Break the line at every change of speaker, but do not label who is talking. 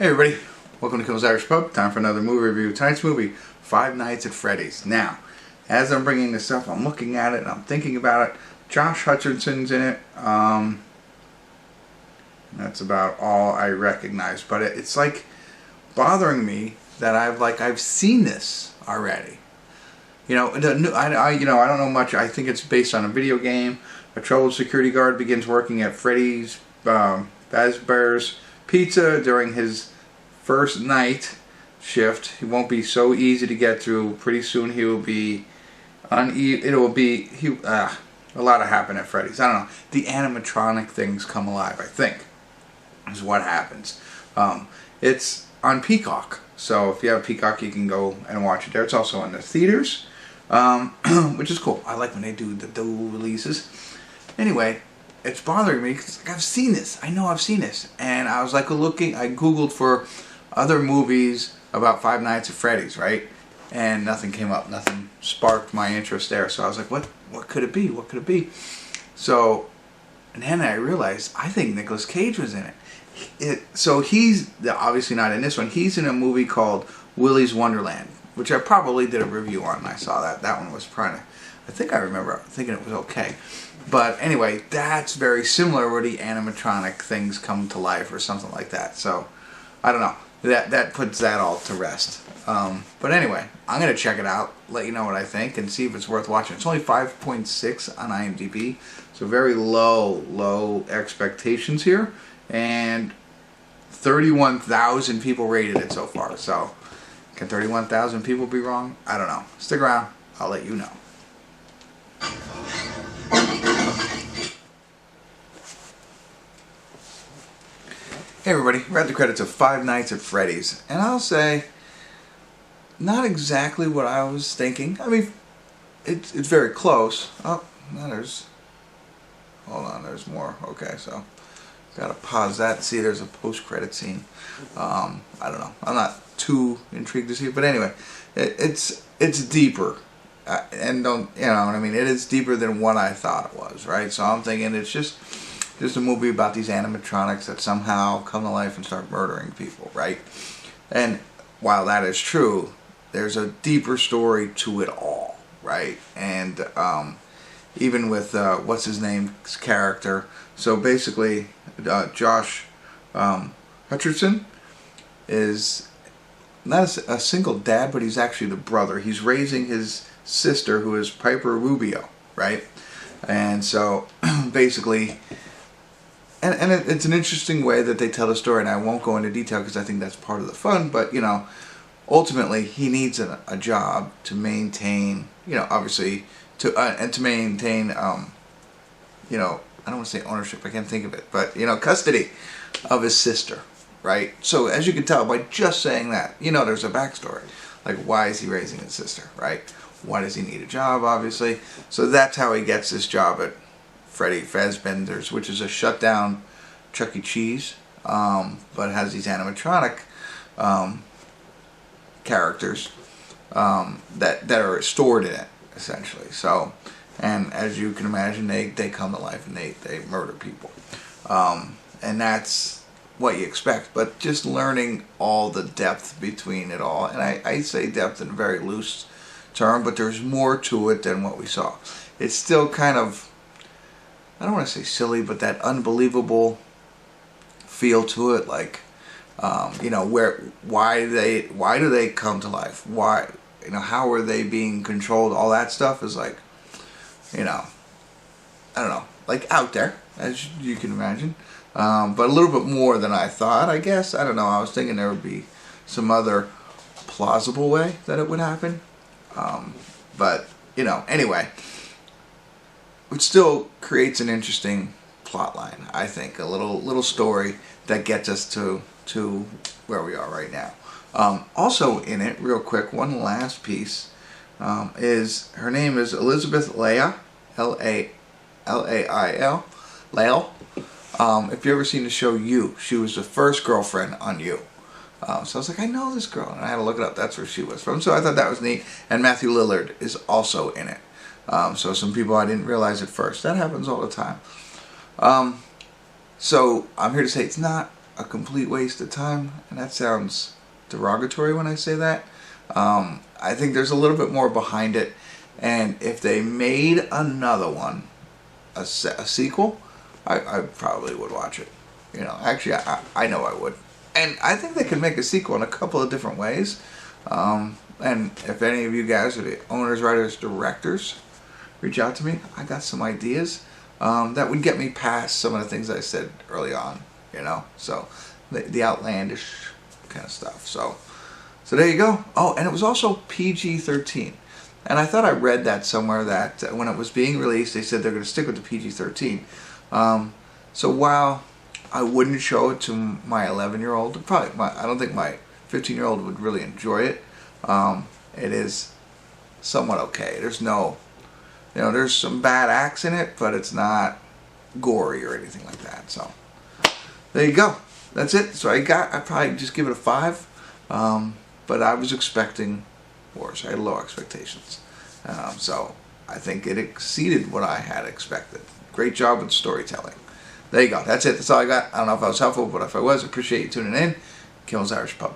Hey everybody, welcome to Kimmel's Irish Pub. Time for another movie review. Tonight's movie, Five Nights at Freddy's. Now, as I'm bringing this up, I'm looking at it and I'm thinking about it. Josh Hutcherson's in it. That's about all I recognize. But it's like bothering me that I've seen this already. You know, I don't know much. I think it's based on a video game. A troubled security guard begins working at Freddy's Fazbear's Pizza during his first night shift. He won't be so easy to get through. Pretty soon he will be a lot of happen at Freddy's. I don't know. The animatronic things come alive, I think, is what happens. It's on Peacock, so if you have Peacock you can go and watch it there. It's also in the theaters, which is cool. I like when they do the dual releases. Anyway, it's bothering me because I've seen this. I know I've seen this. And I was like looking, I googled for other movies about Five Nights at Freddy's, right? And nothing came up. Nothing sparked my interest there. So I was like, what could it be? What could it be? So, and then I realized, I think Nicolas Cage was in it. So he's obviously not in this one. He's in a movie called Willy's Wonderland, which I probably did a review on. And I saw that. That one was probably, I think I remember thinking it was okay. But anyway, that's very similar where the animatronic things come to life or something like that. So, I don't know. That puts that all to rest. But anyway, I'm going to check it out, let you know what I think, and see if it's worth watching. It's only 5.6 on IMDb, so very low expectations here. And 31,000 people rated it so far. So, can 31,000 people be wrong? I don't know. Stick around. I'll let you know. Hey everybody, we're at the credits of Five Nights at Freddy's, and I'll say, not exactly what I was thinking. I mean, it's very close. Oh, no, hold on, there's more. Okay, so, gotta pause that and see there's a post-credit scene. I don't know, I'm not too intrigued to see it, but anyway, it's deeper. And you know what I mean, it is deeper than what I thought it was, right? So I'm thinking it's just a movie about these animatronics that somehow come to life and start murdering people, right? And while that is true, there's a deeper story to it all, right? And even with what's his name's character, so basically Josh Hutcherson is not a single dad, but he's actually the brother. He's raising his sister, who is Piper Rubio, right? And so basically, and it's an interesting way that they tell the story, and I won't go into detail because I think that's part of the fun, but you know, ultimately he needs a job to maintain, you know, obviously to maintain you know, I don't want to say ownership, I can't think of it, but you know, custody of his sister, right? So as you can tell by just saying that, you know, there's a backstory. Like, why is he raising his sister, right? Why does he need a job, obviously? So that's how he gets this job at Freddy Fazbear's, which is a shutdown Chuck E. Cheese, but has these animatronic characters that are stored in it, essentially. So, and as you can imagine, they come to life and they murder people. And that's what you expect, but just learning all the depth between it all, and I say depth in a very loose term, but there's more to it than what we saw. It's still kind of, I don't want to say silly, but that unbelievable feel to it, like, you know, why do they come to life? Why, you know, how are they being controlled? All that stuff is like, you know, I don't know, like out there, as you can imagine, but a little bit more than I thought, I guess. I don't know, I was thinking there would be some other plausible way that it would happen, but, you know, anyway, it still creates an interesting plot line, I think. A little story that gets us to where we are right now. Also in it, real quick, one last piece, is, her name is Elizabeth Lail, L-A-I-L, Lail. If you ever seen the show You, she was the first girlfriend on You. So I was like, I know this girl, and I had to look it up. That's where she was from. So I thought that was neat. And Matthew Lillard is also in it. So some people I didn't realize at first. That happens all the time. So I'm here to say it's not a complete waste of time, and that sounds derogatory when I say that. I think there's a little bit more behind it, and if they made another one, a sequel, I probably would watch it. You know, actually, I know I would. And I think they could make a sequel in a couple of different ways. And if any of you guys are the owners, writers, directors, reach out to me. I got some ideas that would get me past some of the things I said early on, you know. So the outlandish kind of stuff. So there you go. Oh, and it was also PG-13. And I thought I read that somewhere that when it was being released, they said they're going to stick with the PG-13. So while I wouldn't show it to my 11-year-old, I don't think my 15-year-old would really enjoy it. It is somewhat okay. There's no, you know, there's some bad acts in it, but it's not gory or anything like that. So there you go. That's it. So I'd probably just give it a 5. But I was expecting worse. I had low expectations. So I think it exceeded what I had expected. Great job with storytelling. There you go. That's it. That's all I got. I don't know if I was helpful, but if I was, appreciate you tuning in. Kimmel's Irish Pub.